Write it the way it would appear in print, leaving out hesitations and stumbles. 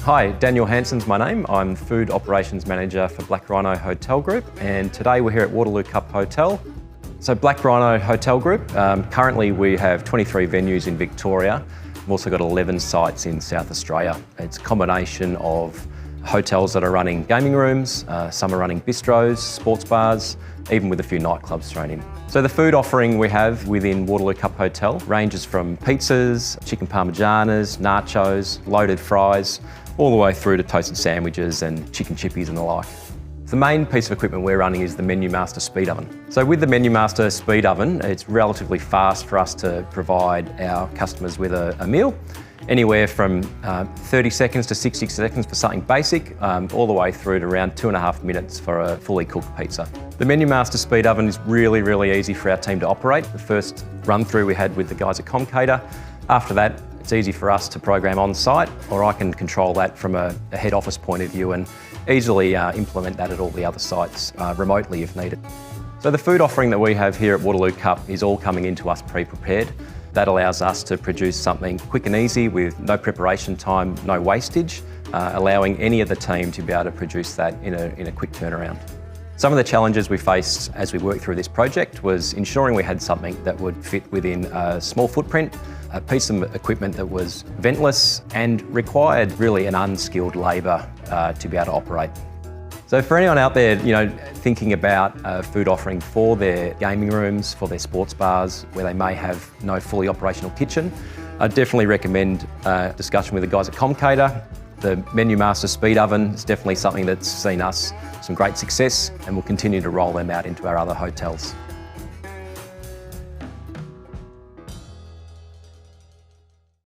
Hi, Daniel Hansen's my name. I'm Food Operations Manager for Black Rhino Hotel Group, and today we're here at Waterloo Cup Hotel. So Black Rhino Hotel Group, currently we have 23 venues in Victoria. We've also got 11 sites in South Australia. It's a combination of hotels that are running gaming rooms, some are running bistros, sports bars, even with a few nightclubs thrown in. So the food offering we have within Waterloo Cup Hotel ranges from pizzas, chicken parmigianas, nachos, loaded fries, all the way through to toasted sandwiches and chicken chippies and the like. The main piece of equipment we're running is the Menumaster speed oven. So with the Menumaster speed oven, it's relatively fast for us to provide our customers with a meal. Anywhere from 30 seconds to 60 seconds for something basic, all the way through to around 2.5 minutes for a fully cooked pizza. The Menumaster speed oven is really easy for our team to operate. The first run through we had with the guys at Comcater. After that, it's easy for us to program on site, or I can control that from a head office point of view and easily implement that at all the other sites remotely if needed. So the food offering that we have here at Waterloo Cup is all coming into us pre-prepared. That allows us to produce something quick and easy with no preparation time, no wastage, allowing any of the team to be able to produce that in a quick turnaround. Some of the challenges we faced as we worked through this project was ensuring we had something that would fit within a small footprint, a piece of equipment that was ventless and required really an unskilled labour to be able to operate. So for anyone out there, thinking about a food offering for their gaming rooms, for their sports bars, where they may have no fully operational kitchen, I'd definitely recommend a discussion with the guys at Comcater. The Menumaster speed oven is definitely something that's seen us some great success, and we'll continue to roll them out into our other hotels.